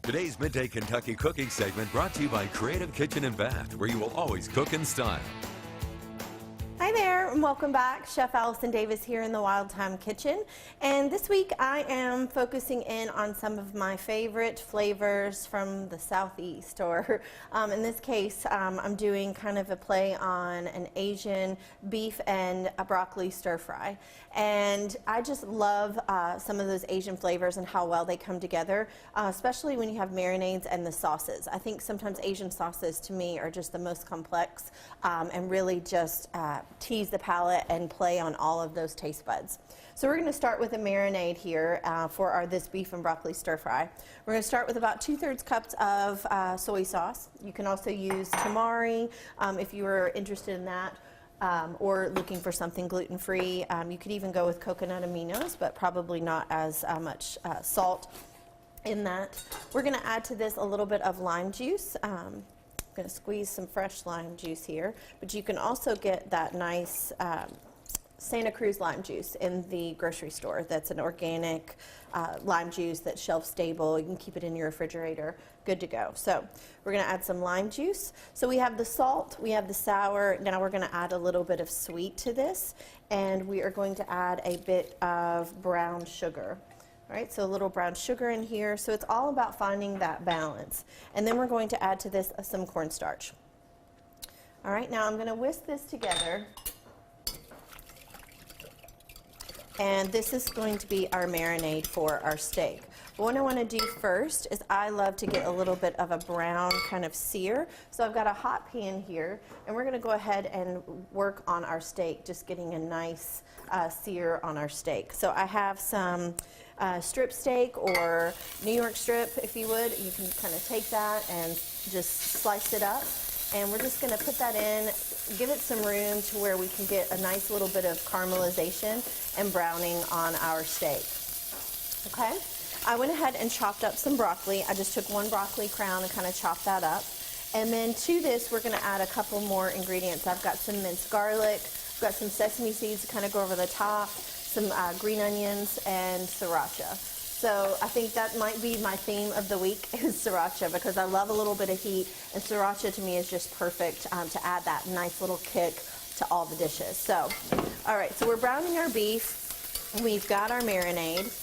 Today's Midday Kentucky Cooking segment brought to you by Creative Kitchen and Bath, where you will always cook in style. Hi there, and welcome back. Chef Allison Davis here in the Wild Time Kitchen. And this week I am focusing in on some of my favorite flavors from the Southeast, or in this case, I'm doing kind of a play on an Asian beef and a broccoli stir fry. And I just love some of those Asian flavors and how well they come together, especially when you have marinades and the sauces. I think sometimes Asian sauces to me are just the most complex and really just tease the palate and play on all of those taste buds. So we're going to start with a marinade here for this beef and broccoli stir fry. We're going to start with about 2/3 cups of soy sauce. You can also use tamari if you are interested in that. Or looking for something gluten-free. You could even go with coconut aminos, but probably not as much salt in that. We're going to add to this a little bit of lime juice. I'm going to squeeze some fresh lime juice here, but you can also get that nice Santa Cruz lime juice in the grocery store. That's an organic lime juice that's shelf stable. You can keep it in your refrigerator. Good to go. So we're going to add some lime juice. So we have the salt, we have the sour. Now we're going to add a little bit of sweet to this, and we are going to add a bit of brown sugar. All right, so a little brown sugar in here. So it's all about finding that balance. And then we're going to add to this some cornstarch. All right, now I'm going to whisk this together. And this is going to be our marinade for our steak. But what I want to do first is I love to get a little bit of a brown kind of sear. So I've got a hot pan here, and we're going to go ahead and work on our steak, just getting a nice sear on our steak. So I have some strip steak or New York strip, if you would. You can kind of take that and just slice it up. And we're just going to put that in, give it some room to where we can get a nice little bit of caramelization and browning on our steak. Okay? I went ahead and chopped up some broccoli. I just took one broccoli crown and kind of chopped that up. And then to this, we're going to add a couple more ingredients. I've got some minced garlic, I've got some sesame seeds to kind of go over the top, some green onions, and sriracha. So I think that might be my theme of the week is sriracha, because I love a little bit of heat, and sriracha to me is just perfect to add that nice little kick to all the dishes. So, all right, so we're browning our beef. We've got our marinade.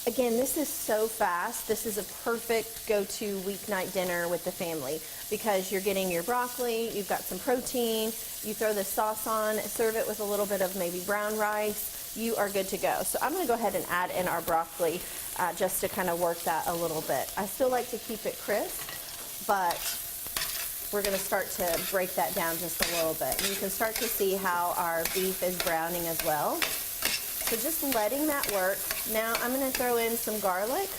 Again, this is so fast. This is a perfect go-to weeknight dinner with the family, because you're getting your broccoli, you've got some protein, you throw the sauce on, serve it with a little bit of maybe brown rice. You are good to go. So I'm going to go ahead and add in our broccoli just to kind of work that a little bit. I still like to keep it crisp, but we're going to start to break that down just a little bit. And you can start to see how our beef is browning as well. So just letting that work. Now I'm going to throw in some garlic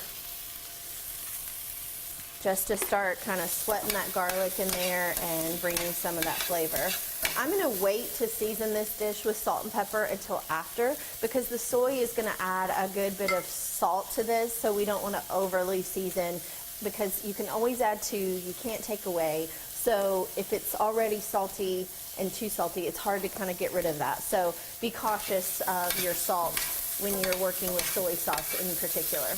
just to start kind of sweating that garlic in there and bringing some of that flavor. I'm going to wait to season this dish with salt and pepper until after, because the soy is going to add a good bit of salt to this, so we don't want to overly season, because you can always add to, you can't take away. So if it's already salty and too salty, it's hard to kind of get rid of that. So be cautious of your salt when you're working with soy sauce in particular.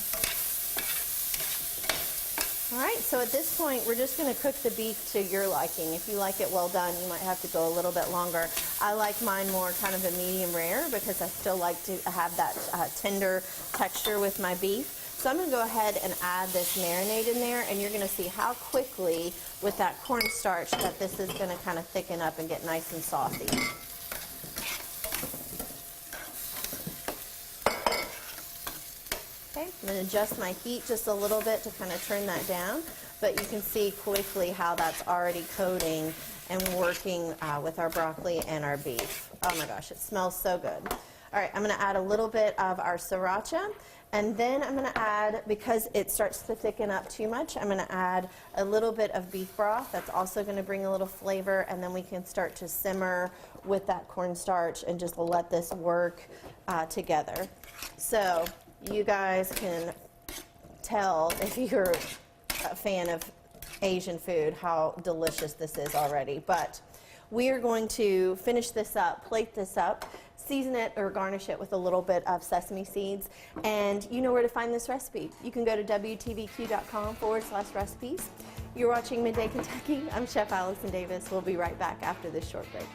All right, so at this point, we're just going to cook the beef to your liking. If you like it well done, you might have to go a little bit longer. I like mine more kind of a medium rare, because I still like to have that tender texture with my beef. So I'm going to go ahead and add this marinade in there, and you're going to see how quickly with that cornstarch that this is going to kind of thicken up and get nice and saucy. Okay, I'm going to adjust my heat just a little bit to kind of turn that down, but you can see quickly how that's already coating and working with our broccoli and our beef. Oh my gosh, it smells so good. All right, I'm going to add a little bit of our sriracha, and then I'm going to add, because it starts to thicken up too much, I'm going to add a little bit of beef broth. That's also going to bring a little flavor, and then we can start to simmer with that cornstarch and just let this work together. So you guys can tell, if you're a fan of Asian food, how delicious this is already. But we are going to finish this up, plate this up. season it or garnish it with a little bit of sesame seeds. And you know where to find this recipe. You can go to WTVQ.com/recipes. You're watching Midday Kentucky. I'm Chef Allison Davis. We'll be right back after this short break.